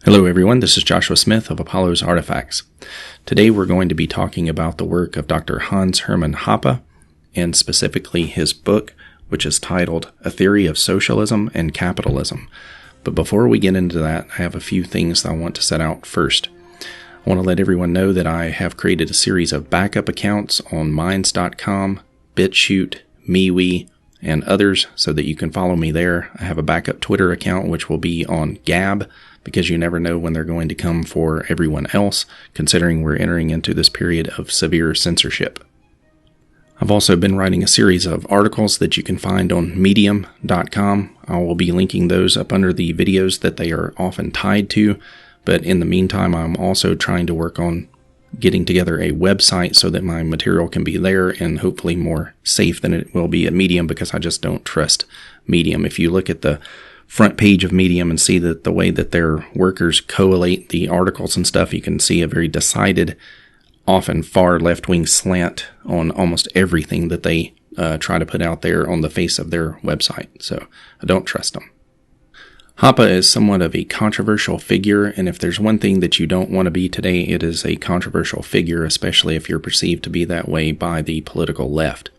Hello everyone, this is Joshua Smith of Apollo's Artifacts. Today we're going to be talking about the work of Dr. Hans-Hermann Hoppe, and specifically his book, which is titled A Theory of Socialism and Capitalism. But before we get into that, I have a few things that I want to set out first. I want to let everyone know that I have created a series of backup accounts on Minds.com, BitChute, MeWe, and others so that you can follow me there. I have a backup Twitter account which will be on Gab, because you never know when they're going to come for everyone else, considering we're entering into this period of severe censorship. I've also been writing a series of articles that you can find on medium.com. I will be linking those up under the videos that they are often tied to, but in the meantime, I'm also trying to work on getting together a website so that my material can be there and hopefully more safe than it will be at Medium, because I just don't trust Medium. If you look at the front page of Medium and see that the way that their workers collate the articles and stuff, you can see a very decided, often far left-wing slant on almost everything that they try to put out there on the face of their website. So I don't trust them. Hoppe is somewhat of a controversial figure, and if there's one thing that you don't want to be today, it is a controversial figure, especially if you're perceived to be that way by the political left.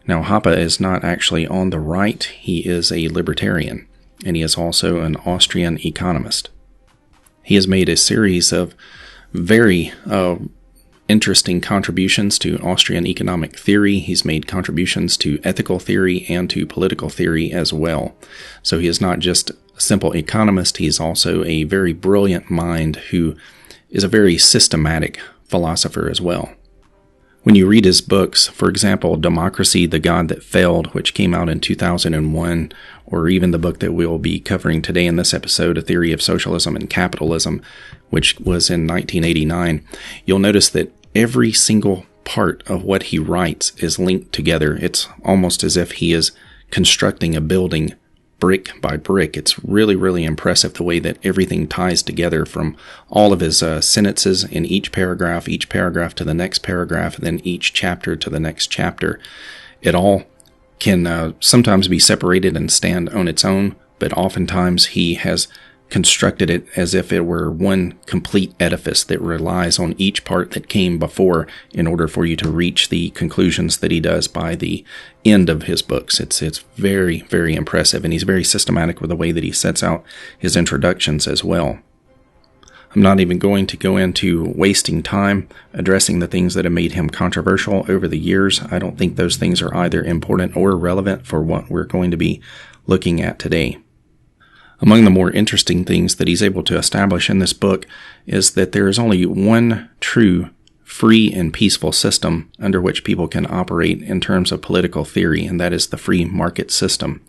Now, Hoppe is not actually on the right. He is a libertarian, and he is also an Austrian economist. He has made a series of very interesting contributions to Austrian economic theory. He's made contributions to ethical theory and to political theory as well. So he is not just a simple economist, he is also a very brilliant mind who is a very systematic philosopher as well. When you read his books, for example, Democracy, the God That Failed, which came out in 2001, or even the book that we'll be covering today in this episode, A Theory of Socialism and Capitalism, which was in 1989, you'll notice that every single part of what he writes is linked together. It's almost as if he is constructing a building brick by brick. It's really, really impressive the way that everything ties together, from all of his sentences in each paragraph to the next paragraph, and then each chapter to the next chapter. It all can sometimes be separated and stand on its own, but oftentimes he has constructed it as if it were one complete edifice that relies on each part that came before in order for you to reach the conclusions that he does by the end of his books. It's very, very impressive, and he's very systematic with the way that he sets out his introductions as well. I'm not even going to go into wasting time addressing the things that have made him controversial over the years. I don't think those things are either important or relevant for what we're going to be looking at today. Among the more interesting things that he's able to establish in this book is that there is only one true, free, and peaceful system under which people can operate in terms of political theory, and that is the free market system.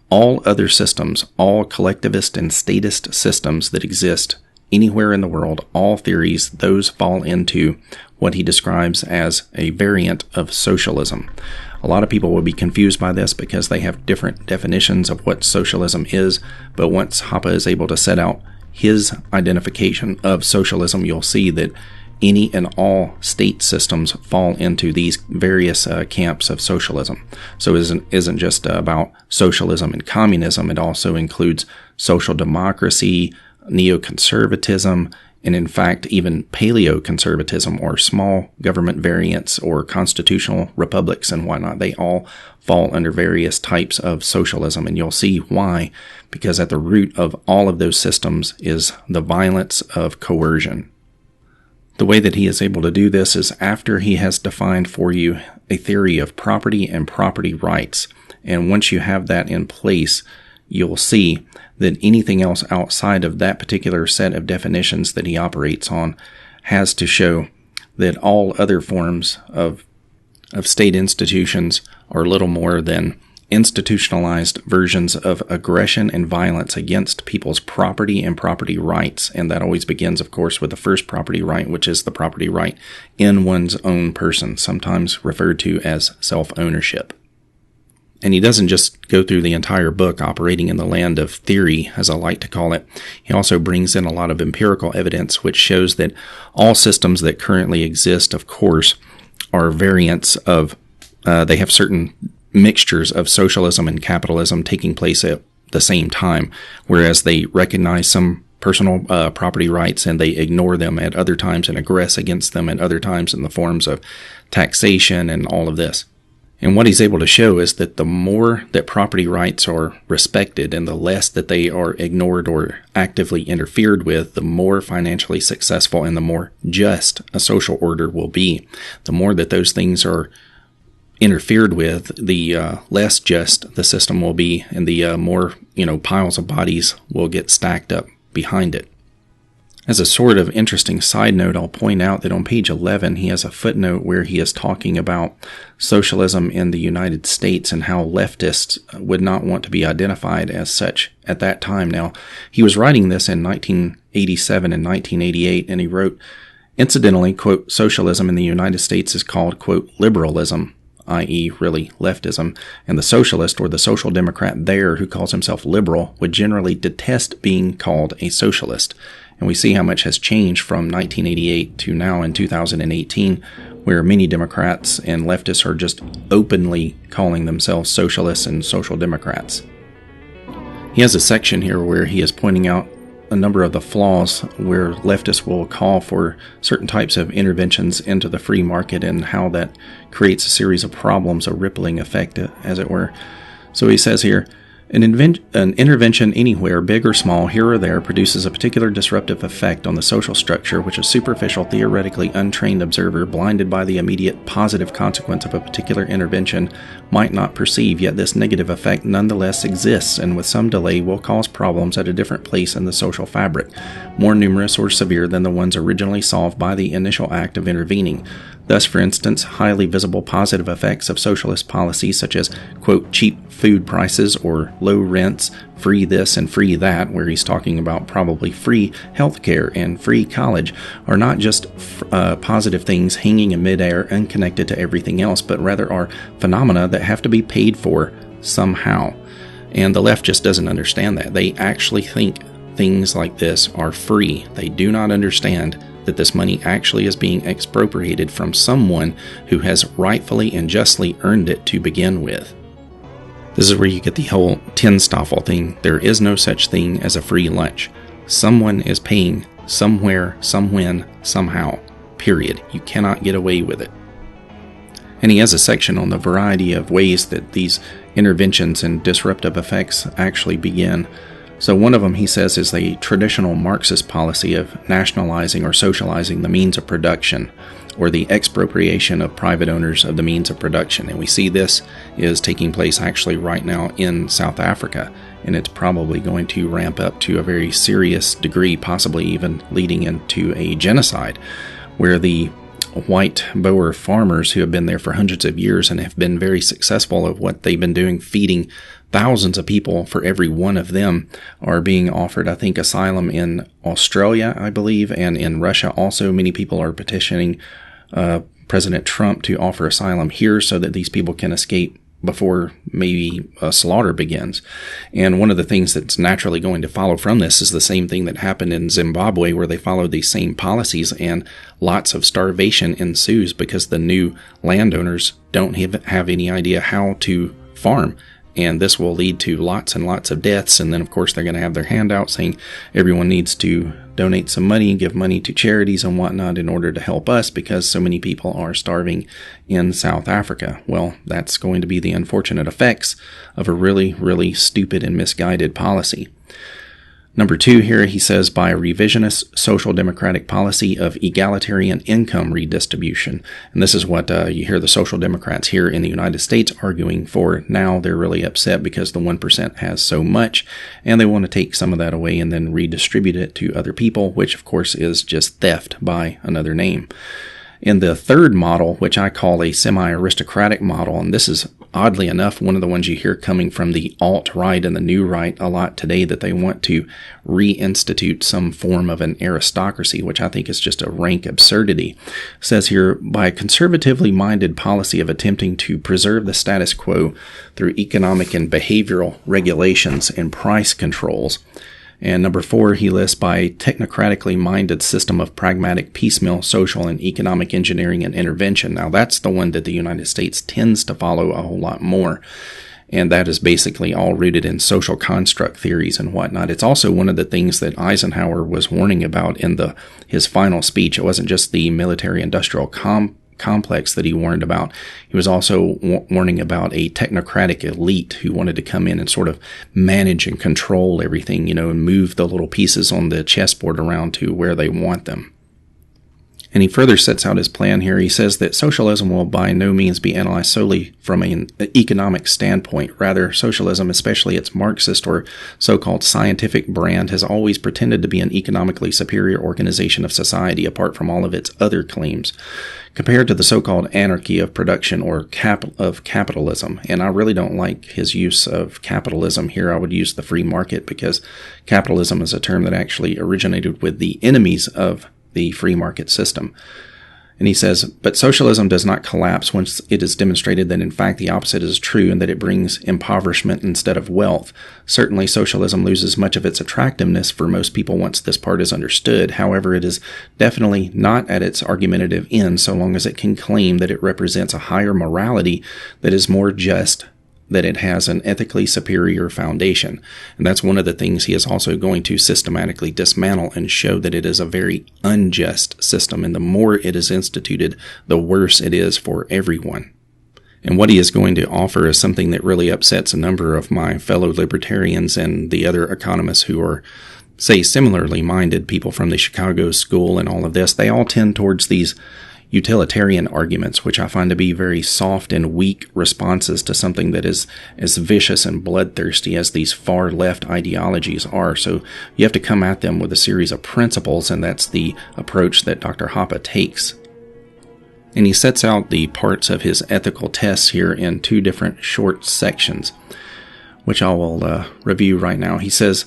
All other systems, all collectivist and statist systems that exist anywhere in the world, all theories, those fall into what he describes as a variant of socialism. A lot of people will be confused by this because they have different definitions of what socialism is, but once Hoppe is able to set out his identification of socialism, you'll see that any and all state systems fall into these various camps of socialism. So it isn't just about socialism and communism, it also includes social democracy, neoconservatism, and in fact, even paleoconservatism, or small government variants, or constitutional republics and whatnot. They all fall under various types of socialism, and you'll see why, because at the root of all of those systems is the violence of coercion. The way that he is able to do this is after he has defined for you a theory of property and property rights, and once you have that in place, you'll see that anything else outside of that particular set of definitions that he operates on has to show that all other forms of state institutions are little more than institutionalized versions of aggression and violence against people's property and property rights. And that always begins, of course, with the first property right, which is the property right in one's own person, sometimes referred to as self-ownership. And he doesn't just go through the entire book operating in the land of theory, as I like to call it. He also brings in a lot of empirical evidence, which shows that all systems that currently exist, of course, are variants of, they have certain mixtures of socialism and capitalism taking place at the same time, whereas they recognize some personal property rights, and they ignore them at other times and aggress against them at other times in the forms of taxation and all of this. And what he's able to show is that the more that property rights are respected and the less that they are ignored or actively interfered with, the more financially successful and the more just a social order will be. The more that those things are interfered with, the less just the system will be, and the more piles of bodies will get stacked up behind it. As a sort of interesting side note, I'll point out that on page 11, he has a footnote where he is talking about socialism in the United States and how leftists would not want to be identified as such at that time. Now, he was writing this in 1987 and 1988, and he wrote, incidentally, quote, socialism in the United States is called, quote, liberalism, i.e. really leftism, and the socialist or the social democrat there who calls himself liberal would generally detest being called a socialist. And we see how much has changed from 1988 to now in 2018, where many Democrats and leftists are just openly calling themselves socialists and social democrats. He has a section here where he is pointing out a number of the flaws where leftists will call for certain types of interventions into the free market and how that creates a series of problems, a rippling effect, as it were. So he says here, an intervention anywhere, big or small, here or there, produces a particular disruptive effect on the social structure which a superficial, theoretically untrained observer, blinded by the immediate positive consequence of a particular intervention, might not perceive, yet this negative effect nonetheless exists and with some delay will cause problems at a different place in the social fabric, more numerous or severe than the ones originally solved by the initial act of intervening. Thus, for instance, highly visible positive effects of socialist policies such as, quote, cheap food prices or low rents, free this and free that, where he's talking about probably free healthcare and free college, are not just positive things hanging in midair unconnected to everything else, but rather are phenomena that have to be paid for somehow. And the left just doesn't understand that. They actually think things like this are free. They do not understand that this money actually is being expropriated from someone who has rightfully and justly earned it to begin with. This is where you get the whole Tinstoffel thing. There is no such thing as a free lunch. Someone is paying somewhere, somewhen, somehow. Period. You cannot get away with it. And he has a section on the variety of ways that these interventions and disruptive effects actually begin. So one of them, he says, is the traditional Marxist policy of nationalizing or socializing the means of production, or the expropriation of private owners of the means of production. And we see this is taking place actually right now in South Africa, and it's probably going to ramp up to a very serious degree, possibly even leading into a genocide, where the white Boer farmers who have been there for hundreds of years and have been very successful at what they've been doing, feeding thousands of people for every one of them, are being offered, I think, asylum in Australia, I believe, and in Russia also. Many people are petitioning President Trump to offer asylum here so that these people can escape before maybe a slaughter begins. And one of the things that's naturally going to follow from this is the same thing that happened in Zimbabwe, where they followed these same policies and lots of starvation ensues because the new landowners don't have any idea how to farm. And this will lead to lots and lots of deaths. And then, of course, they're going to have their handout saying everyone needs to donate some money, give money to charities and whatnot in order to help us because so many people are starving in South Africa. Well, that's going to be the unfortunate effects of a really, really stupid and misguided policy. Number 2 here, he says, by a revisionist social democratic policy of egalitarian income redistribution. And this is what you hear the social democrats here in the United States arguing for now. They're really upset because the 1% has so much, and they want to take some of that away and then redistribute it to other people, which of course is just theft by another name. In the third model, which I call a semi-aristocratic model, and this is oddly enough one of the ones you hear coming from the alt-right and the new right a lot today, that they want to reinstitute some form of an aristocracy, which I think is just a rank absurdity. It says here, by a conservatively minded policy of attempting to preserve the status quo through economic and behavioral regulations and price controls. And number 4, he lists by technocratically minded system of pragmatic piecemeal social and economic engineering and intervention. Now that's the one that the United States tends to follow a whole lot more. And that is basically all rooted in social construct theories and whatnot. It's also one of the things that Eisenhower was warning about in his final speech. It wasn't just the military-industrial complex that he warned about. He was also warning about a technocratic elite who wanted to come in and sort of manage and control everything, and move the little pieces on the chessboard around to where they want them. And he further sets out his plan here. He says that socialism will by no means be analyzed solely from an economic standpoint. Rather, socialism, especially its Marxist or so-called scientific brand, has always pretended to be an economically superior organization of society apart from all of its other claims, compared to the so-called anarchy of production or of capitalism. And I really don't like his use of capitalism here. I would use the free market, because capitalism is a term that actually originated with the enemies of the free market system. And he says, but socialism does not collapse once it is demonstrated that in fact the opposite is true and that it brings impoverishment instead of wealth. Certainly socialism loses much of its attractiveness for most people once this part is understood. However, it is definitely not at its argumentative end so long as it can claim that it represents a higher morality that is more just, that it has an ethically superior foundation. And that's one of the things he is also going to systematically dismantle and show that it is a very unjust system. And the more it is instituted, the worse it is for everyone. And what he is going to offer is something that really upsets a number of my fellow libertarians and the other economists who are, say, similarly minded, people from the Chicago School and all of this. They all tend towards these utilitarian arguments, which I find to be very soft and weak responses to something that is as vicious and bloodthirsty as these far left ideologies are. So you have to come at them with a series of principles, and that's the approach that Dr. Hoppe takes. And he sets out the parts of his ethical tests here in two different short sections, which I will review right now. He says,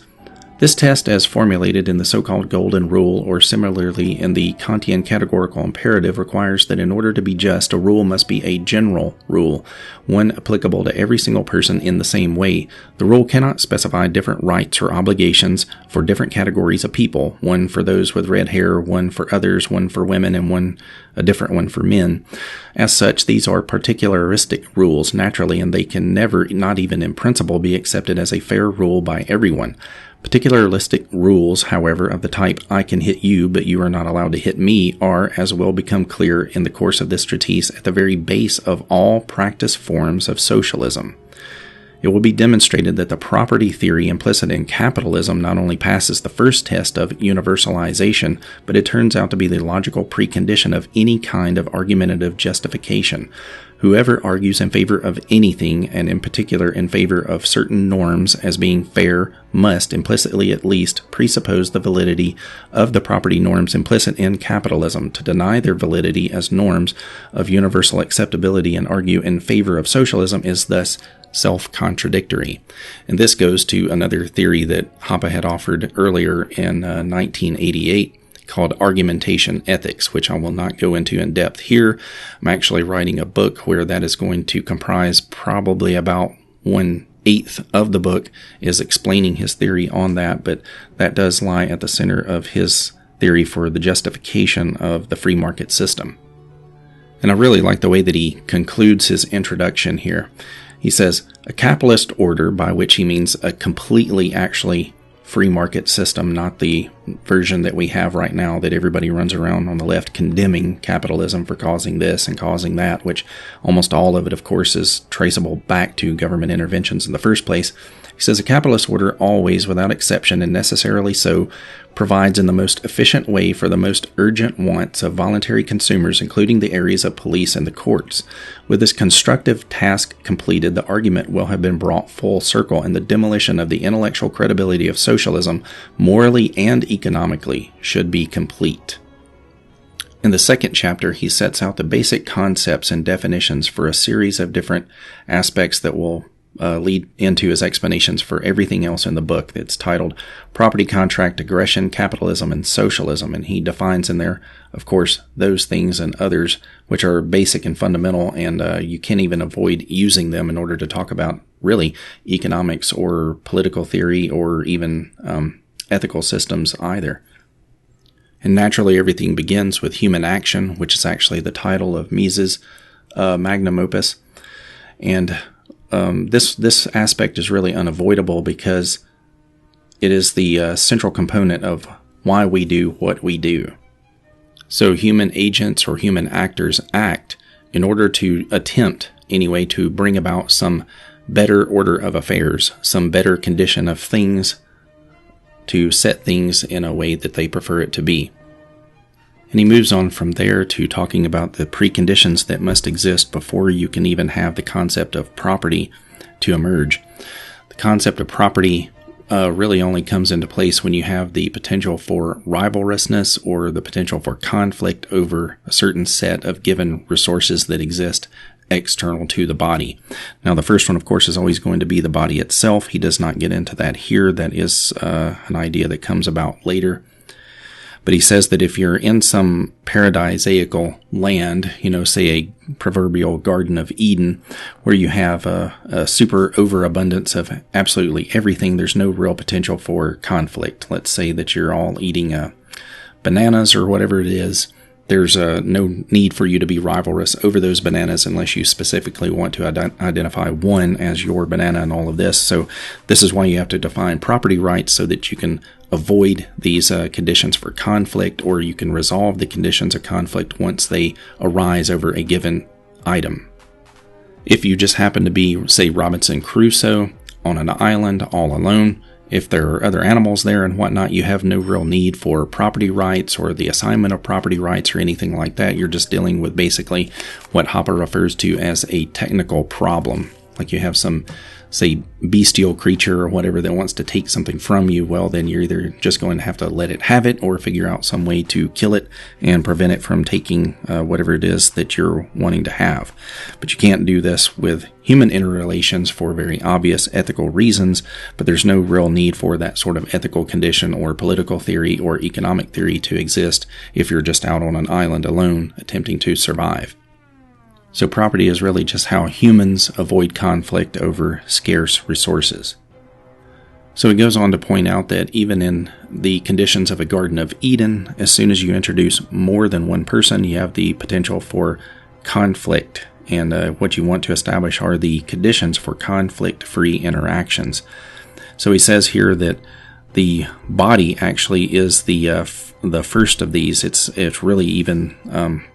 this test, as formulated in the so-called Golden Rule, or similarly in the Kantian categorical imperative, requires that in order to be just, a rule must be a general rule, one applicable to every single person in the same way. The rule cannot specify different rights or obligations for different categories of people, one for those with red hair, one for others, one for women, and a different one for men. As such, these are particularistic rules, naturally, and they can never, not even in principle, be accepted as a fair rule by everyone. Particularistic rules, however, of the type, I can hit you, but you are not allowed to hit me, are, as will become clear in the course of this treatise, at the very base of all practice forms of socialism. It will be demonstrated that the property theory implicit in capitalism not only passes the first test of universalization, but it turns out to be the logical precondition of any kind of argumentative justification. Whoever argues in favor of anything, and in particular in favor of certain norms as being fair, must, implicitly at least, presuppose the validity of the property norms implicit in capitalism. To deny their validity as norms of universal acceptability and argue in favor of socialism is thus self-contradictory. And this goes to another theory that Hoppe had offered earlier in 1988, called Argumentation Ethics, which I will not go into in depth here. I'm actually writing a book where that is going to comprise probably about 1/8 of the book is explaining his theory on that, but that does lie at the center of his theory for the justification of the free market system. And I really like the way that he concludes his introduction here. He says, a capitalist order, by which he means a completely actually free market system, not the version that we have right now that everybody runs around on the left condemning capitalism for causing this and causing that, which almost all of it, of course, is traceable back to government interventions in the first place. He says a capitalist order always, without exception, and necessarily so, provides in the most efficient way for the most urgent wants of voluntary consumers, including the areas of police and the courts. With this constructive task completed, the argument will have been brought full circle, and the demolition of the intellectual credibility of socialism, morally and economically, should be complete. In the second chapter, he sets out the basic concepts and definitions for a series of different aspects that will lead into his explanations for everything else in the book. It's titled Property Contract, Aggression, Capitalism, and Socialism, and he defines in there, of course, those things and others which are basic and fundamental, and you can't even avoid using them in order to talk about, really, economics or political theory or even ethical systems either. And naturally, everything begins with human action, which is actually the title of Mises' magnum opus. And this aspect is really unavoidable because it is the central component of why we do what we do. So human agents or human actors act in order to attempt, anyway, to bring about some better order of affairs, some better condition of things, to set things in a way that they prefer it to be. And he moves on from there to talking about the preconditions that must exist before you can even have the concept of property to emerge. The concept of property really only comes into place when you have the potential for rivalrousness or the potential for conflict over a certain set of given resources that exist external to the body. Now, the first one, of course, is always going to be the body itself. He does not get into that here. That is an idea that comes about later. But he says that if you're in some paradisaical land, say a proverbial Garden of Eden, where you have a super overabundance of absolutely everything, there's no real potential for conflict. Let's say that you're all eating bananas or whatever it is. There's no need for you to be rivalrous over those bananas unless you specifically want to identify one as your banana and all of this. So this is why you have to define property rights so that you can avoid these conditions for conflict, or you can resolve the conditions of conflict once they arise over a given item. If you just happen to be, say, Robinson Crusoe on an island all alone, if there are other animals there and whatnot, you have no real need for property rights or the assignment of property rights or anything like that. You're just dealing with basically what Hoppe refers to as a technical problem. Like you have some, say, bestial creature or whatever that wants to take something from you, well, then you're either just going to have to let it have it or figure out some way to kill it and prevent it from taking whatever it is that you're wanting to have. But you can't do this with human interrelations for very obvious ethical reasons, but there's no real need for that sort of ethical condition or political theory or economic theory to exist if you're just out on an island alone attempting to survive. So property is really just how humans avoid conflict over scarce resources. So he goes on to point out that even in the conditions of a Garden of Eden, as soon as you introduce more than one person, you have the potential for conflict. And what you want to establish are the conditions for conflict-free interactions. So he says here that the body actually is the first of these. It's really even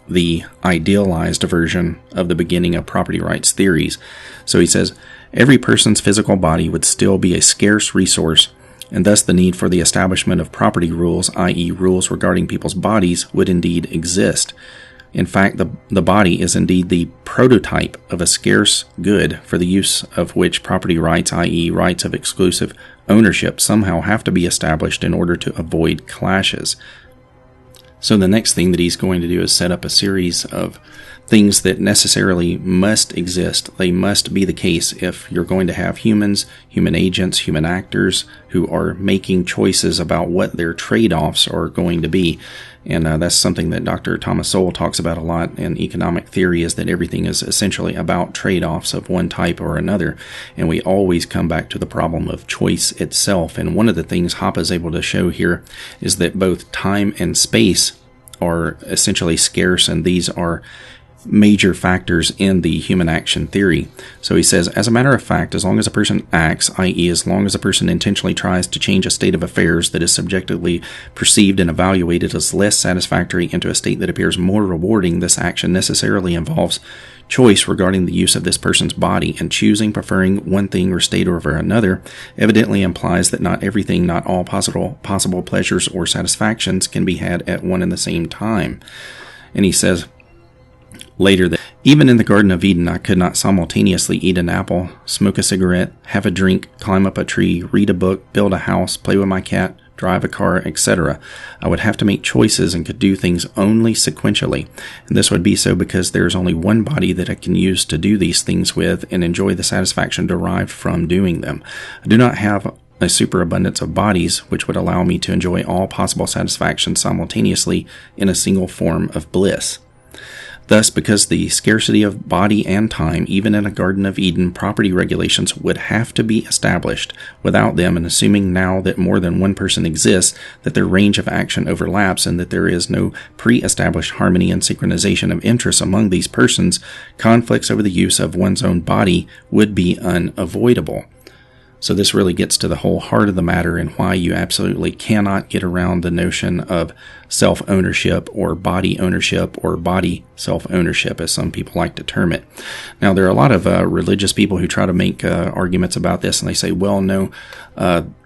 the idealized version of the beginning of property rights theories. So he says, every person's physical body would still be a scarce resource, and thus the need for the establishment of property rules, i.e. rules regarding people's bodies, would indeed exist. In fact, the body is indeed the prototype of a scarce good for the use of which property rights, i.e. rights of exclusive ownership, somehow have to be established in order to avoid clashes. So the next thing that he's going to do is set up a series of things that necessarily must exist. They must be the case if you're going to have humans, human agents, human actors who are making choices about what their trade-offs are going to be. And that's something that Dr. Thomas Sowell talks about a lot in economic theory, is that everything is essentially about trade-offs of one type or another. And we always come back to the problem of choice itself. And one of the things Hoppe is able to show here is that both time and space are essentially scarce, and these are major factors in the human action theory. So he says, as a matter of fact, as long as a person acts, i.e. as long as a person intentionally tries to change a state of affairs that is subjectively perceived and evaluated as less satisfactory into a state that appears more rewarding, this action necessarily involves choice regarding the use of this person's body, and choosing, preferring one thing or state over another evidently implies that not everything, not all possible pleasures or satisfactions can be had at one and the same time. And he says later that even in the Garden of Eden, I could not simultaneously eat an apple, smoke a cigarette, have a drink, climb up a tree, read a book, build a house, play with my cat, drive a car, etc. I would have to make choices and could do things only sequentially. And this would be so because there's only one body that I can use to do these things with and enjoy the satisfaction derived from doing them. I do not have a superabundance of bodies which would allow me to enjoy all possible satisfactions simultaneously in a single form of bliss. Thus, because the scarcity of body and time, even in a Garden of Eden, property regulations would have to be established. Without them, and assuming now that more than one person exists, that their range of action overlaps, and that there is no pre-established harmony and synchronization of interests among these persons, conflicts over the use of one's own body would be unavoidable. So this really gets to the whole heart of the matter and why you absolutely cannot get around the notion of self-ownership or body ownership or body self-ownership, as some people like to term it. Now, there are a lot of religious people who try to make arguments about this, and they say, well, no,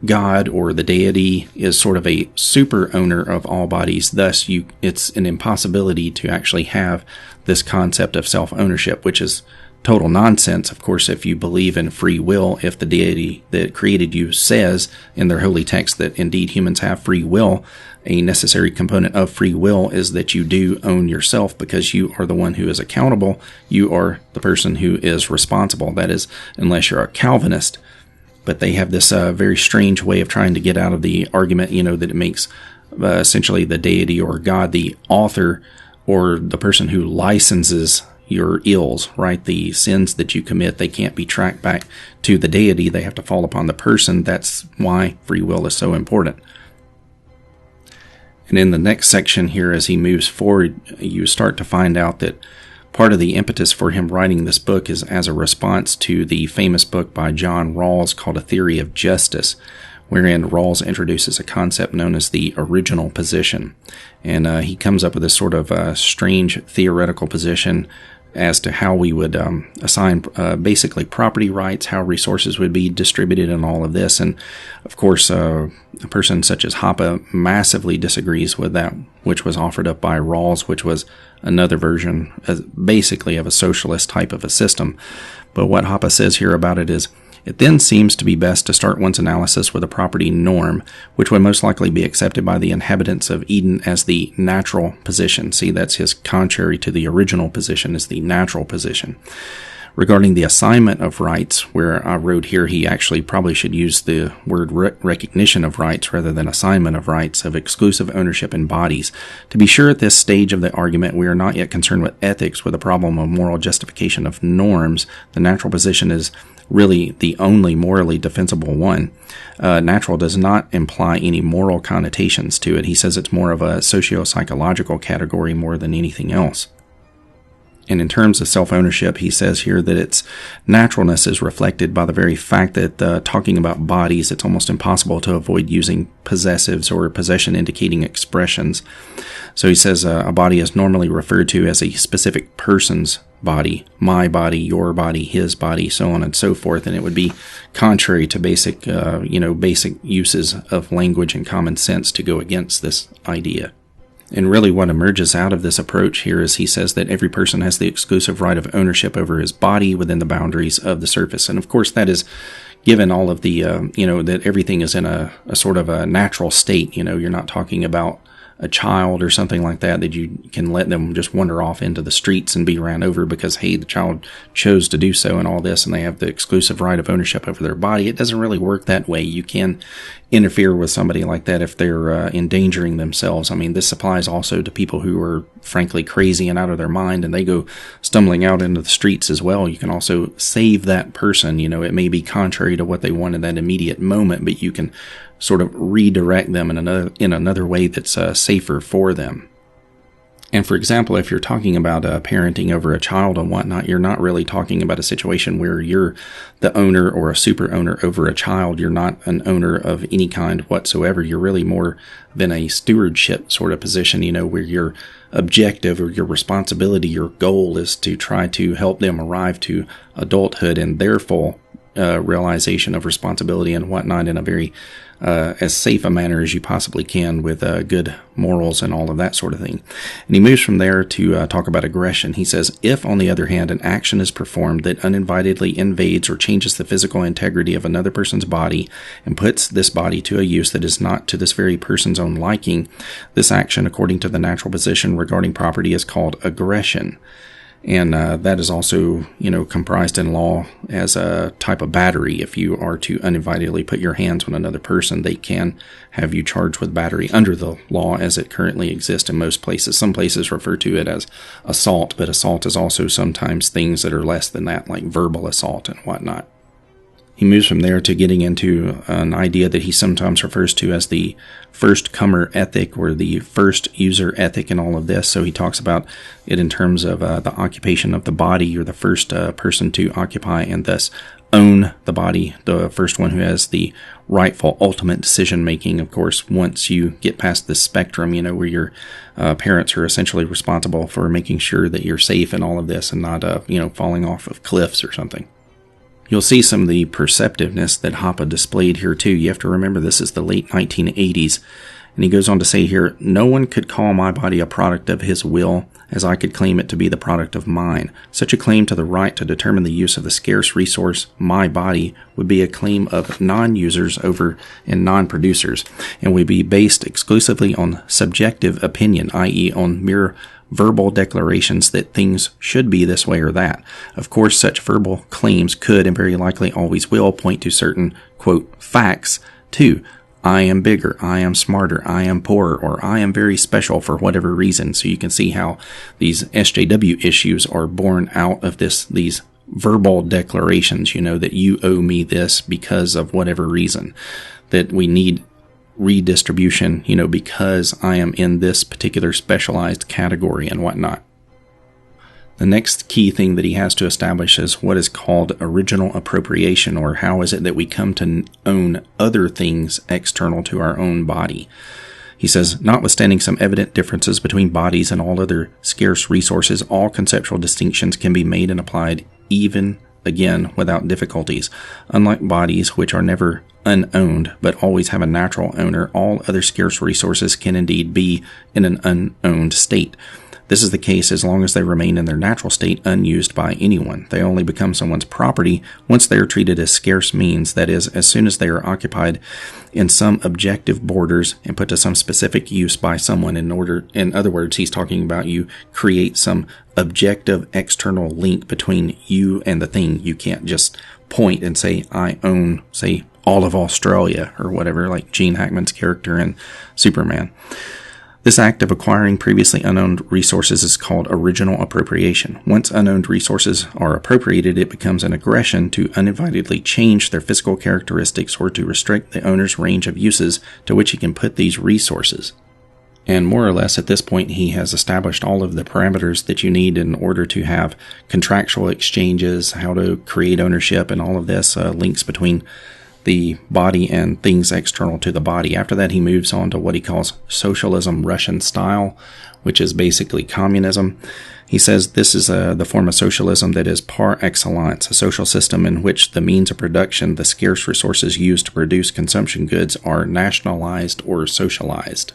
God or the deity is sort of a super owner of all bodies. Thus, it's an impossibility to actually have this concept of self-ownership, which is total nonsense. Of course, if you believe in free will, if the deity that created you says in their holy text that indeed humans have free will, a necessary component of free will is that you do own yourself, because you are the one who is accountable. You are the person who is responsible. That is, unless you're a Calvinist. But they have this very strange way of trying to get out of the argument, that it makes essentially the deity or God the author or the person who licenses your ills, right? The sins that you commit, they can't be tracked back to the deity. They have to fall upon the person. That's why free will is so important. And in the next section here, as he moves forward, you start to find out that part of the impetus for him writing this book is as a response to the famous book by John Rawls called A Theory of Justice, wherein Rawls introduces a concept known as the original position. And he comes up with this sort of strange theoretical position as to how we would assign basically property rights, how resources would be distributed, and all of this. And of course, a person such as Hoppe massively disagrees with that, which was offered up by Rawls, which was another version basically of a socialist type of a system. But what Hoppe says here about it is, it then seems to be best to start one's analysis with a property norm, which would most likely be accepted by the inhabitants of Eden as the natural position. See, that's his contrary to the original position, is the natural position. Regarding the assignment of rights, where I wrote here, he actually probably should use the word recognition of rights rather than assignment of rights, of exclusive ownership in bodies. To be sure, at this stage of the argument, we are not yet concerned with ethics, with the problem of moral justification of norms. The natural position is really the only morally defensible one. Natural does not imply any moral connotations to it. He says it's more of a socio-psychological category more than anything else. And in terms of self-ownership, he says here that its naturalness is reflected by the very fact that talking about bodies, it's almost impossible to avoid using possessives or possession-indicating expressions. So he says a body is normally referred to as a specific person's body, my body, your body, his body, so on and so forth. And it would be contrary to basic uses of language and common sense to go against this idea. And really what emerges out of this approach here is he says that every person has the exclusive right of ownership over his body within the boundaries of the surface. And of course that is given all of the, that everything is in a sort of a natural state. You're not talking about a child or something like that you can let them just wander off into the streets and be ran over because, hey, the child chose to do so and all this, and they have the exclusive right of ownership over their body. It doesn't really work that way. You can interfere with somebody like that if they're endangering themselves. I mean, this applies also to people who are frankly crazy and out of their mind, and they go stumbling out into the streets as well. You can also save that person. It may be contrary to what they want in that immediate moment, but you can sort of redirect them in another way that's safer for them. And for example, if you're talking about parenting over a child and whatnot, you're not really talking about a situation where you're the owner or a super owner over a child. You're not an owner of any kind whatsoever. You're really more than a stewardship sort of position, where your objective or your responsibility, your goal is to try to help them arrive to adulthood and their full realization of responsibility and whatnot in a very as safe a manner as you possibly can with good morals and all of that sort of thing. And he moves from there to talk about aggression. He says, if, on the other hand, an action is performed that uninvitedly invades or changes the physical integrity of another person's body and puts this body to a use that is not to this very person's own liking, this action, according to the natural position regarding property, is called aggression. And that is also, comprised in law as a type of battery. If you are to uninvitedly put your hands on another person, they can have you charged with battery under the law as it currently exists in most places. Some places refer to it as assault, but assault is also sometimes things that are less than that, like verbal assault and whatnot. He moves from there to getting into an idea that he sometimes refers to as the first comer ethic or the first user ethic in all of this. So he talks about it in terms of the occupation of the body. You're the first person to occupy and thus own the body, the first one who has the rightful ultimate decision making. Of course, once you get past this spectrum, where your parents are essentially responsible for making sure that you're safe in all of this and not, falling off of cliffs or something. You'll see some of the perceptiveness that Hoppe displayed here too. You have to remember this is the late 1980s. And he goes on to say here, no one could call my body a product of his will as I could claim it to be the product of mine. Such a claim to the right to determine the use of the scarce resource, my body, would be a claim of non-users over and non-producers, and would be based exclusively on subjective opinion, i.e. on mere verbal declarations that things should be this way or that. Of course, such verbal claims could and very likely always will point to certain, quote, facts too. I am bigger, I am smarter, I am poorer, or I am very special for whatever reason. So you can see how these SJW issues are born out of these verbal declarations, that you owe me this because of whatever reason, that we need redistribution, because I am in this particular specialized category and whatnot. The next key thing that he has to establish is what is called original appropriation, or how is it that we come to own other things external to our own body. He says, notwithstanding some evident differences between bodies and all other scarce resources, all conceptual distinctions can be made and applied even again without difficulties. Unlike bodies, which are never unowned but always have a natural owner, all other scarce resources can indeed be in an unowned state. This is the case as long as they remain in their natural state unused by anyone. They only become someone's property once they are treated as scarce means, that is, as soon as they are occupied in some objective borders and put to some specific use by someone. In other words, he's talking about you create some objective external link between you and the thing. You can't just point and say, I own, say, all of Australia or whatever, like Gene Hackman's character in Superman. This act of acquiring previously unowned resources is called original appropriation. Once unowned resources are appropriated, it becomes an aggression to uninvitedly change their physical characteristics or to restrict the owner's range of uses to which he can put these resources. And more or less at this point, he has established all of the parameters that you need in order to have contractual exchanges, how to create ownership, and all of this, links between the body and things external to the body. After that, he moves on to what he calls socialism Russian style, which is basically communism. He says this is the form of socialism that is par excellence, a social system in which the means of production, the scarce resources used to produce consumption goods, are nationalized or socialized.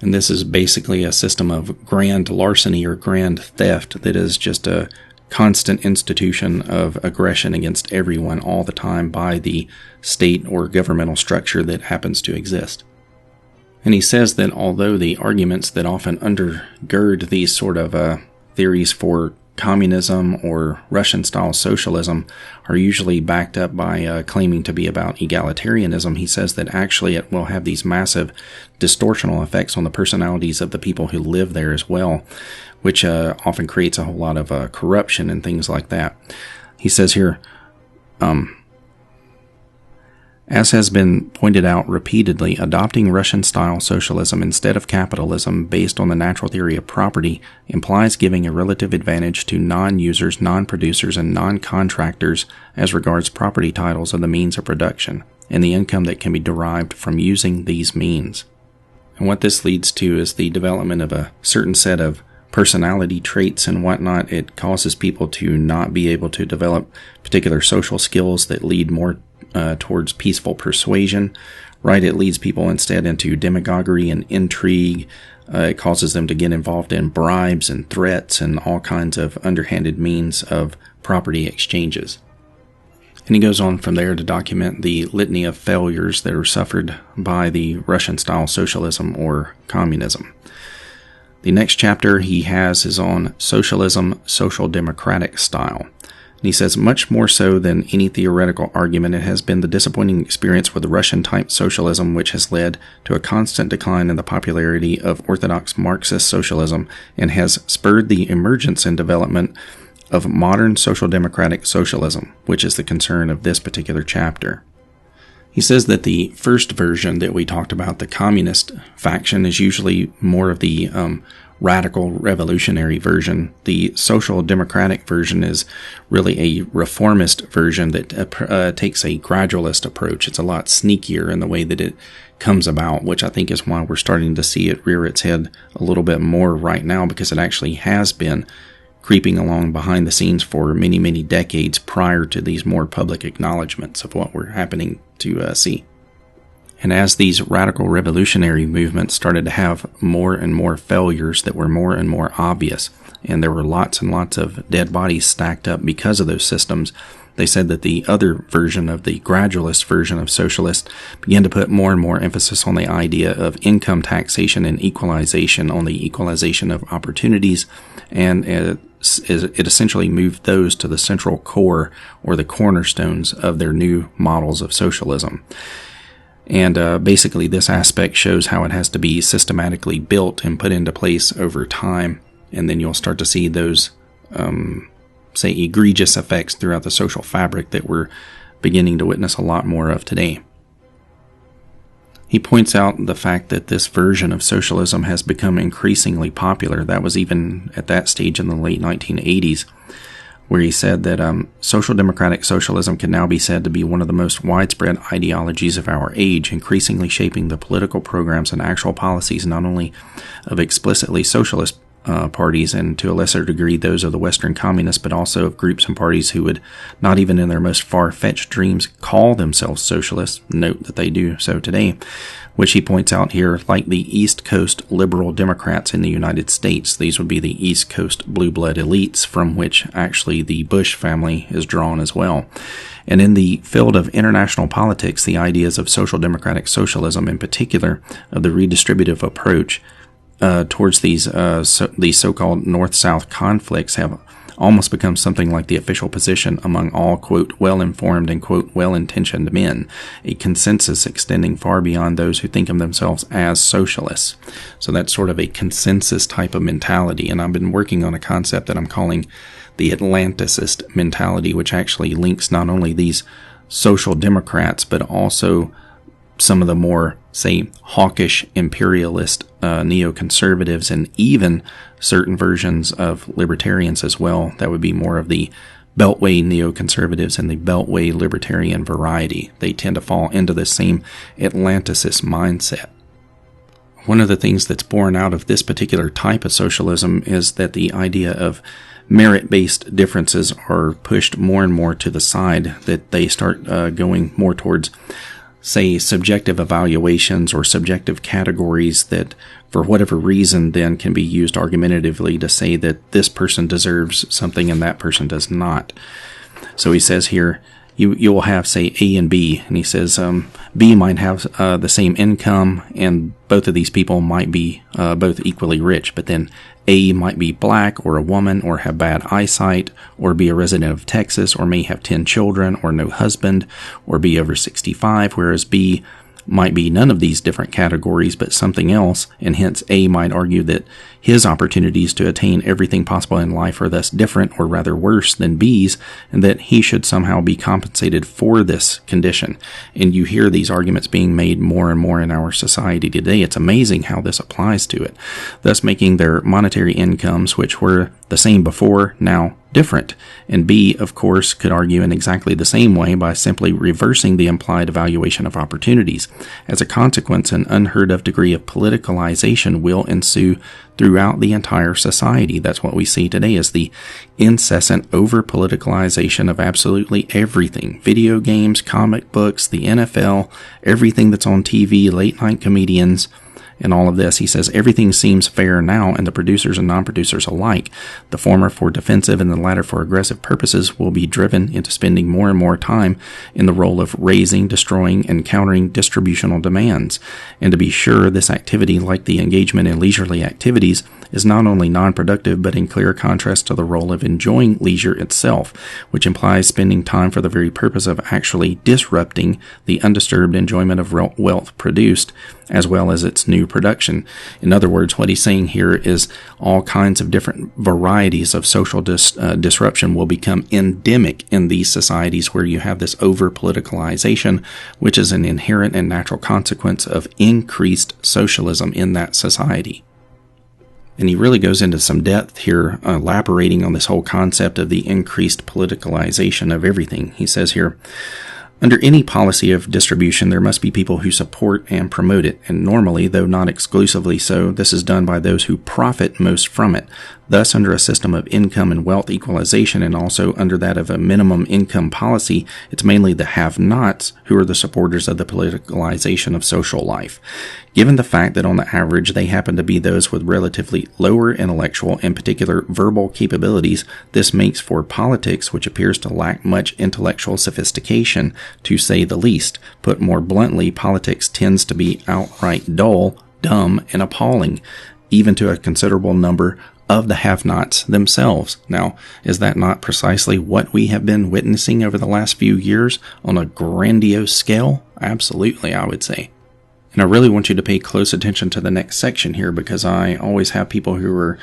And this is basically a system of grand larceny or grand theft that is just a constant institution of aggression against everyone all the time by the state or governmental structure that happens to exist. And he says that although the arguments that often undergird these sort of theories for communism or Russian-style socialism are usually backed up by claiming to be about egalitarianism, he says that actually it will have these massive distortional effects on the personalities of the people who live there as well, which often creates a whole lot of corruption and things like that. He says here, as has been pointed out repeatedly, adopting Russian-style socialism instead of capitalism based on the natural theory of property implies giving a relative advantage to non-users, non-producers, and non-contractors as regards property titles of the means of production and the income that can be derived from using these means. And what this leads to is the development of a certain set of personality traits and whatnot. It causes people to not be able to develop particular social skills that lead more towards peaceful persuasion, right? It leads people instead into demagoguery and intrigue. It causes them to get involved in bribes and threats and all kinds of underhanded means of property exchanges. And he goes on from there to document the litany of failures that are suffered by the Russian-style socialism or communism. The next chapter he has is on socialism, social democratic style. And he says, much more so than any theoretical argument, it has been the disappointing experience with the Russian-type socialism which has led to a constant decline in the popularity of orthodox Marxist socialism and has spurred the emergence and development of modern social democratic socialism, which is the concern of this particular chapter. He says that the first version that we talked about, the communist faction, is usually more of the radical revolutionary version. The social democratic version is really a reformist version that takes a gradualist approach. It's a lot sneakier in the way that it comes about, which I think is why we're starting to see it rear its head a little bit more right now, because it actually has been creeping along behind the scenes for many, many decades prior to these more public acknowledgments of what we're happening to see. And as these radical revolutionary movements started to have more and more failures that were more and more obvious, and there were lots and lots of dead bodies stacked up because of those systems, they said that the other version of the gradualist version of socialist began to put more and more emphasis on the idea of income taxation and equalization, on the equalization of opportunities, and it essentially moved those to the central core or the cornerstones of their new models of socialism. And basically this aspect shows how it has to be systematically built and put into place over time, and then you'll start to see those say egregious effects throughout the social fabric that we're beginning to witness a lot more of today. He points out the fact that this version of socialism has become increasingly popular. That was even at that stage in the late 1980s, where he said that social democratic socialism can now be said to be one of the most widespread ideologies of our age, increasingly shaping the political programs and actual policies not only of explicitly socialist parties, and to a lesser degree those of the Western communists, but also of groups and parties who would not even in their most far-fetched dreams call themselves socialists. Note that they do so today, which he points out here, like the East Coast liberal Democrats in the United States. These would be the East Coast blue blood elites, from which actually the Bush family is drawn as well. And in the field of international politics, the ideas of social democratic socialism, in particular of the redistributive approach towards these so-called North-South conflicts, have almost become something like the official position among all, quote, well-informed and, quote, well-intentioned men, a consensus extending far beyond those who think of themselves as socialists. So that's sort of a consensus type of mentality, and I've been working on a concept that I'm calling the Atlanticist mentality, which actually links not only these social democrats, but also some of the more, say, hawkish imperialist neoconservatives, and even certain versions of libertarians as well. That would be more of the Beltway neoconservatives and the Beltway libertarian variety. They tend to fall into the same Atlanticist mindset. One of the things that's born out of this particular type of socialism is that the idea of merit-based differences are pushed more and more to the side, that they start going more towards, say, subjective evaluations or subjective categories that, for whatever reason, then can be used argumentatively to say that this person deserves something and that person does not. So he says here, you will have, say, A and B, and he says B might have the same income, and both of these people might be both equally rich, but then A might be black or a woman or have bad eyesight or be a resident of Texas or may have 10 children or no husband or be over 65, whereas B might be none of these different categories but something else, and hence A might argue that his opportunities to attain everything possible in life are thus different or rather worse than B's, and that he should somehow be compensated for this condition. And you hear these arguments being made more and more in our society today. It's amazing how this applies to it, thus making their monetary incomes, which were the same before, now different. And B, of course, could argue in exactly the same way by simply reversing the implied evaluation of opportunities. As a consequence, an unheard of degree of politicalization will ensue throughout the entire society. That's what we see today, is the incessant over-politicalization of absolutely everything. Video games, comic books, the NFL, everything that's on TV, late-night comedians, and all of this. He says everything seems fair now, and the producers and non-producers alike, the former for defensive and the latter for aggressive purposes, will be driven into spending more and more time in the role of raising, destroying, and countering distributional demands. And to be sure, this activity, like the engagement in leisurely activities, is not only non-productive, but in clear contrast to the role of enjoying leisure itself, which implies spending time for the very purpose of actually disrupting the undisturbed enjoyment of wealth produced, as well as its new production. In other words, what he's saying here is all kinds of different varieties of social disruption will become endemic in these societies where you have this over-politicalization, which is an inherent and natural consequence of increased socialism in that society. And he really goes into some depth here, elaborating on this whole concept of the increased politicalization of everything. He says here, under any policy of distribution, there must be people who support and promote it, and normally, though not exclusively so, this is done by those who profit most from it. Thus, under a system of income and wealth equalization, and also under that of a minimum income policy, it's mainly the have-nots who are the supporters of the politicalization of social life. Given the fact that on the average they happen to be those with relatively lower intellectual, in particular verbal capabilities, this makes for politics which appears to lack much intellectual sophistication, to say the least. Put more bluntly, politics tends to be outright dull, dumb, and appalling, even to a considerable number of the have-nots themselves. Now, is that not precisely what we have been witnessing over the last few years on a grandiose scale? Absolutely, I would say. And I really want you to pay close attention to the next section here, because I always have people who are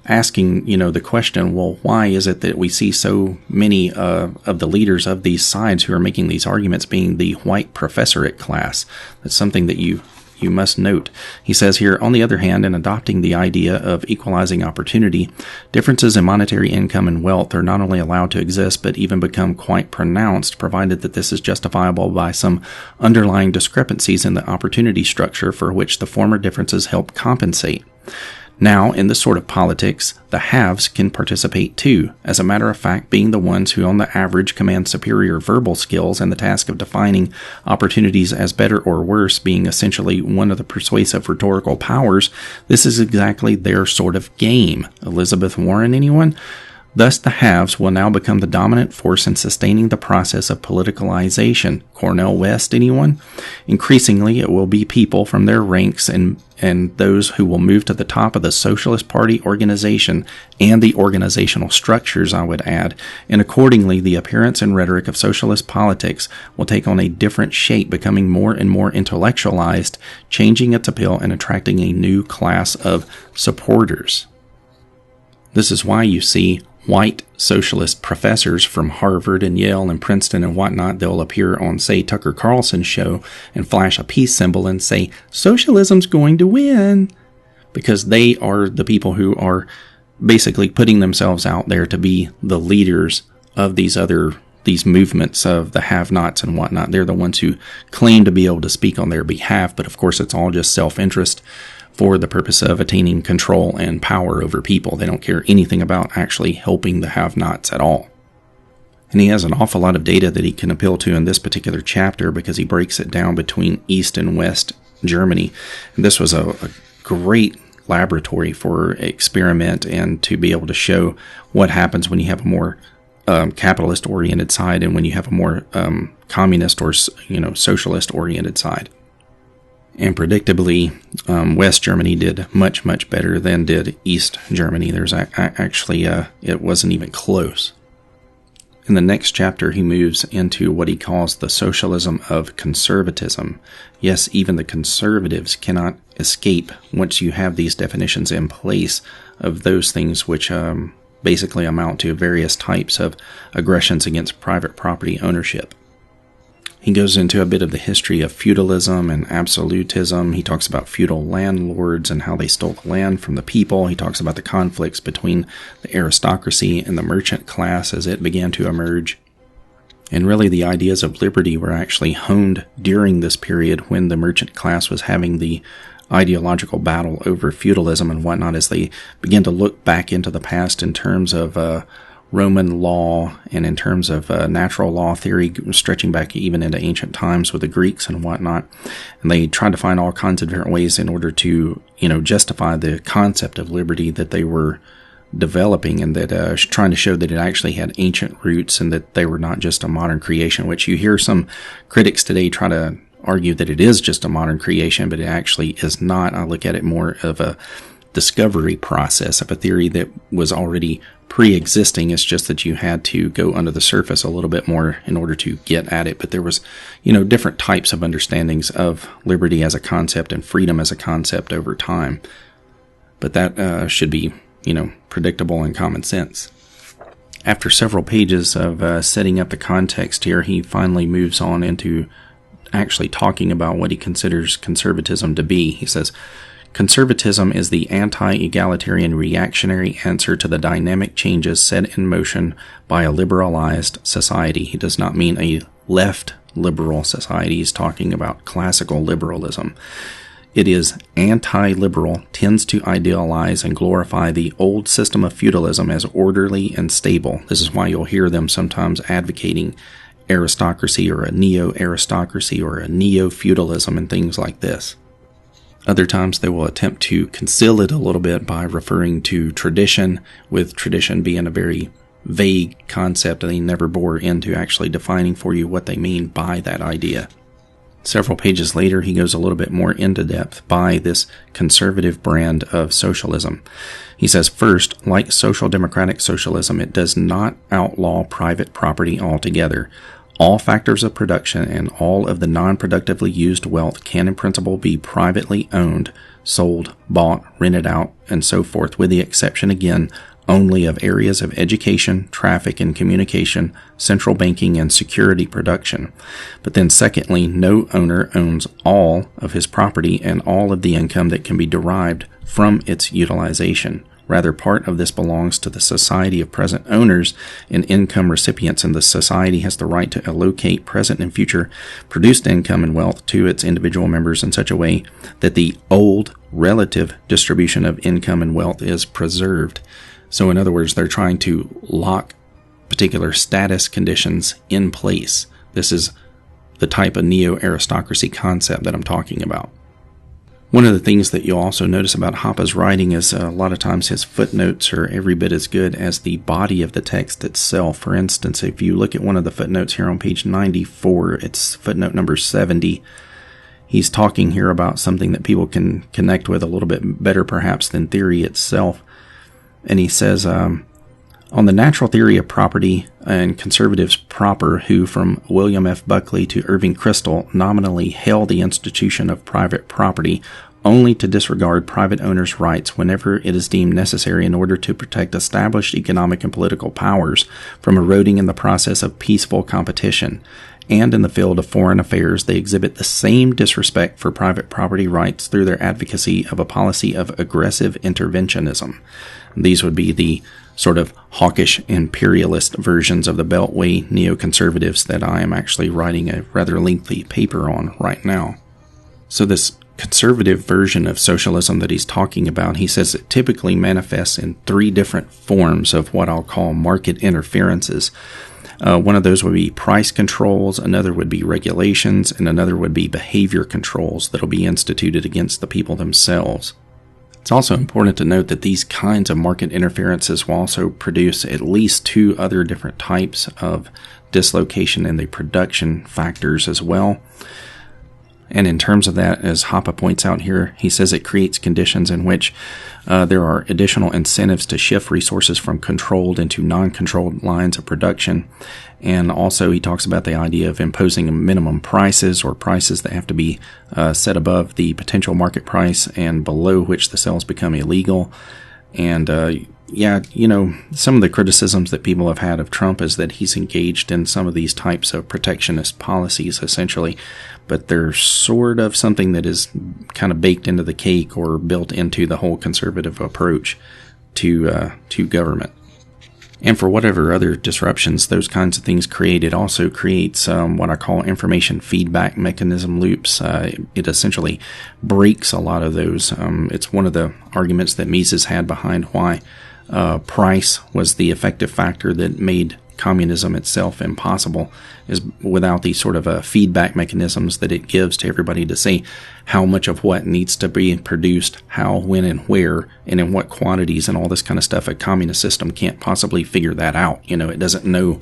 asking, the question, well, why is it that we see so many of the leaders of these sides who are making these arguments being the white professorate class? That's something that you must note. He says here, on the other hand, in adopting the idea of equalizing opportunity, differences in monetary income and wealth are not only allowed to exist, but even become quite pronounced, provided that this is justifiable by some underlying discrepancies in the opportunity structure for which the former differences help compensate. Now, in this sort of politics, the haves can participate too, as a matter of fact being the ones who on the average command superior verbal skills, and the task of defining opportunities as better or worse being essentially one of the persuasive rhetorical powers. This is exactly their sort of game. Elizabeth Warren, anyone? Thus, the haves will now become the dominant force in sustaining the process of politicalization. Cornel West, anyone? Increasingly, it will be people from their ranks and those who will move to the top of the Socialist Party organization and the organizational structures, I would add, and accordingly, the appearance and rhetoric of socialist politics will take on a different shape, becoming more and more intellectualized, changing its appeal and attracting a new class of supporters. This is why you see white socialist professors from Harvard and Yale and Princeton and whatnot. They'll appear on, say, Tucker Carlson's show and flash a peace symbol and say, socialism's going to win, because they are the people who are basically putting themselves out there to be the leaders of these movements of the have-nots and whatnot. They're the ones who claim to be able to speak on their behalf, but of course it's all just self-interest for the purpose of attaining control and power over people. They don't care anything about actually helping the have-nots at all. And he has an awful lot of data that he can appeal to in this particular chapter, because he breaks it down between East and West Germany. And this was a great laboratory for experiment and to be able to show what happens when you have a more capitalist-oriented side and when you have a more communist or socialist-oriented side. And predictably, West Germany did much, much better than did East Germany. There's actually, it wasn't even close. In the next chapter, he moves into what he calls the Socialism of Conservatism. Yes, even the conservatives cannot escape once you have these definitions in place of those things which basically amount to various types of aggressions against private property ownership. He goes into a bit of the history of feudalism and absolutism. He talks about feudal landlords and how they stole the land from the people. He talks about the conflicts between the aristocracy and the merchant class as it began to emerge. And really the ideas of liberty were actually honed during this period when the merchant class was having the ideological battle over feudalism and whatnot, as they began to look back into the past in terms of Roman law and in terms of natural law theory, stretching back even into ancient times with the Greeks and whatnot. And they tried to find all kinds of different ways in order to, justify the concept of liberty that they were developing, and that trying to show that it actually had ancient roots and that they were not just a modern creation, which you hear some critics today try to argue that it is just a modern creation, but it actually is not. I look at it more of discovery process of a theory that was already pre-existing. It's just that you had to go under the surface a little bit more in order to get at it. But there was, different types of understandings of liberty as a concept and freedom as a concept over time. But that should be, predictable and common sense. After several pages of setting up the context here, he finally moves on into actually talking about what he considers conservatism to be. He says, conservatism is the anti-egalitarian reactionary answer to the dynamic changes set in motion by a liberalized society. He does not mean a left liberal society. He's talking about classical liberalism. It is anti-liberal, tends to idealize and glorify the old system of feudalism as orderly and stable. This is why you'll hear them sometimes advocating aristocracy or a neo-aristocracy or a neo-feudalism and things like this. Other times they will attempt to conceal it a little bit by referring to tradition, with tradition being a very vague concept that they never bore into actually defining for you what they mean by that idea. Several pages later, he goes a little bit more into depth by this conservative brand of socialism. He says, first, like social democratic socialism, it does not outlaw private property altogether. All factors of production and all of the non-productively used wealth can in principle be privately owned, sold, bought, rented out, and so forth, with the exception, again, only of areas of education, traffic and communication, central banking, and security production. But then secondly, no owner owns all of his property and all of the income that can be derived from its utilization. Rather, part of this belongs to the society of present owners and income recipients, and the society has the right to allocate present and future produced income and wealth to its individual members in such a way that the old relative distribution of income and wealth is preserved. So in other words, they're trying to lock particular status conditions in place. This is the type of neo-aristocracy concept that I'm talking about. One of the things that you'll also notice about Hoppe's writing is a lot of times his footnotes are every bit as good as the body of the text itself. For instance, if you look at one of the footnotes here on page 94, it's footnote number 70. He's talking here about something that people can connect with a little bit better perhaps than theory itself. And he says, on the natural theory of property and conservatives proper, who from William F. Buckley to Irving Kristol nominally hail the institution of private property only to disregard private owners' rights whenever it is deemed necessary in order to protect established economic and political powers from eroding in the process of peaceful competition. And in the field of foreign affairs, they exhibit the same disrespect for private property rights through their advocacy of a policy of aggressive interventionism. These would be the sort of hawkish imperialist versions of the Beltway neoconservatives that I am actually writing a rather lengthy paper on right now. So this conservative version of socialism that he's talking about, he says it typically manifests in three different forms of what I'll call market interferences. One of those would be price controls, another would be regulations, and another would be behavior controls that will be instituted against the people themselves. It's also important to note that these kinds of market interferences will also produce at least two other different types of dislocation in the production factors as well. And in terms of that, as Hoppe points out here, he says it creates conditions in which there are additional incentives to shift resources from controlled into non-controlled lines of production. And also he talks about the idea of imposing minimum prices or prices that have to be set above the potential market price and below which the sales become illegal. And some of the criticisms that people have had of Trump is that he's engaged in some of these types of protectionist policies, essentially, but they're sort of something that is kind of baked into the cake or built into the whole conservative approach to government. And for whatever other disruptions those kinds of things create, it also creates what I call information feedback mechanism loops. It essentially breaks a lot of those. It's one of the arguments that Mises had behind why price was the effective factor that made communism itself impossible, is without these sort of feedback mechanisms that it gives to everybody to say how much of what needs to be produced, how, when, and where, and in what quantities, and all this kind of stuff. A communist system can't possibly figure that out. It doesn't know,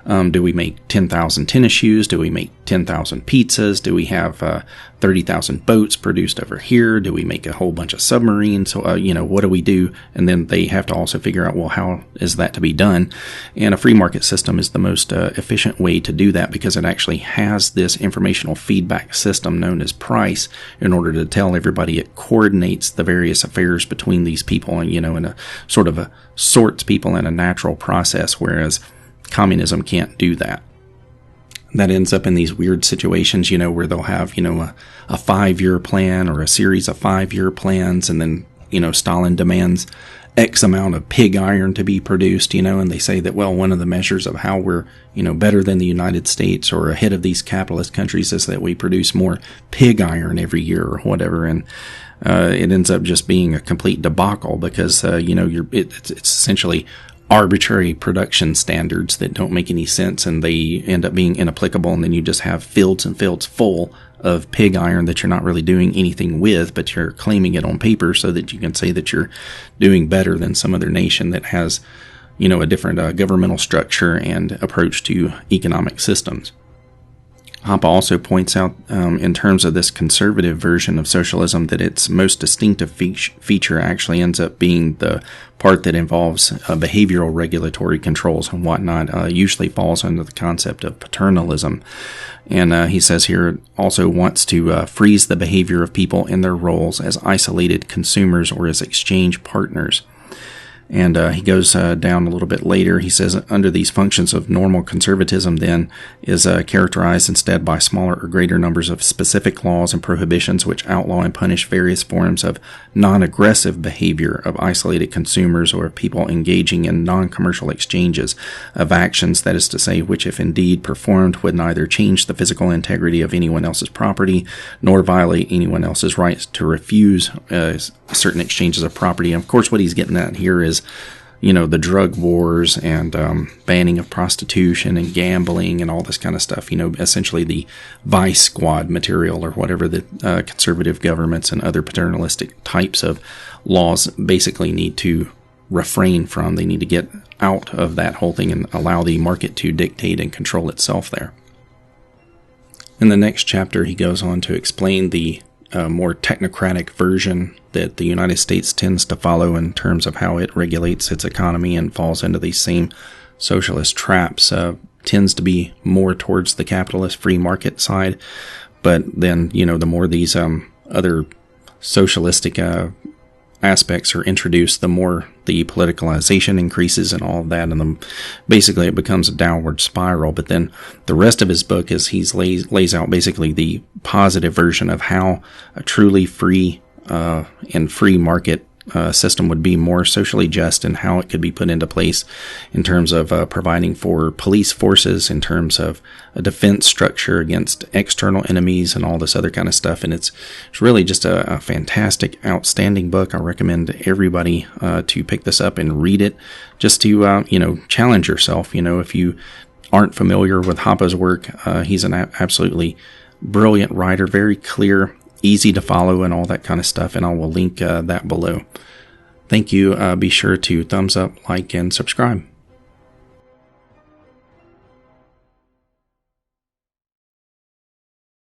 do we make 10,000 tennis shoes? Do we make 10,000 pizzas? Do we have 30,000 boats produced over here? Do we make a whole bunch of submarines? So, what do we do? And then they have to also figure out, well, how is that to be done? And a free market system is the most efficient way to do that, because it actually has this informational feedback system known as price in order to tell everybody. It coordinates the various affairs between these people, and, in a sort of sorts people in a natural process, whereas communism can't do that. That ends up in these weird situations, where they'll have, a 5-year plan or a series of 5-year plans, and then, Stalin demands X amount of pig iron to be produced, and they say that, well, one of the measures of how we're, better than the United States or ahead of these capitalist countries is that we produce more pig iron every year or whatever. And it ends up just being a complete debacle, because, it's essentially arbitrary production standards that don't make any sense, and they end up being inapplicable. And then you just have fields and fields full of pig iron that you're not really doing anything with, but you're claiming it on paper so that you can say that you're doing better than some other nation that has, a different governmental structure and approach to economic systems. Hoppe also points out, in terms of this conservative version of socialism, that its most distinctive feature actually ends up being the part that involves behavioral regulatory controls and whatnot. Usually falls under the concept of paternalism. And he says here it also wants to freeze the behavior of people in their roles as isolated consumers or as exchange partners. And he goes down a little bit later. He says, under these functions of normal conservatism, then, is characterized instead by smaller or greater numbers of specific laws and prohibitions which outlaw and punish various forms of non-aggressive behavior of isolated consumers or of people engaging in non-commercial exchanges of actions, that is to say, which, if indeed performed, would neither change the physical integrity of anyone else's property nor violate anyone else's rights to refuse certain exchanges of property. And of course, what he's getting at here is, the drug wars and banning of prostitution and gambling and all this kind of stuff, essentially the vice squad material or whatever the conservative governments and other paternalistic types of laws basically need to refrain from. They need to get out of that whole thing and allow the market to dictate and control itself there. In the next chapter, he goes on to explain the more technocratic version that the United States tends to follow in terms of how it regulates its economy and falls into these same socialist traps. Tends to be more towards the capitalist free market side, but then, the more these other socialistic aspects are introduced, the more the politicalization increases and all of that, and then basically it becomes a downward spiral. But then the rest of his book is he lays out basically the positive version of how a truly free and free market system would be more socially just, and how it could be put into place in terms of providing for police forces, in terms of a defense structure against external enemies and all this other kind of stuff. And it's really just a fantastic, outstanding book. I recommend everybody to pick this up and read it, just to challenge yourself. If you aren't familiar with Hoppe's work, he's an absolutely brilliant writer, very clear, easy to follow, and all that kind of stuff, and I will link that below. Thank you. Be sure to thumbs up, like, and subscribe.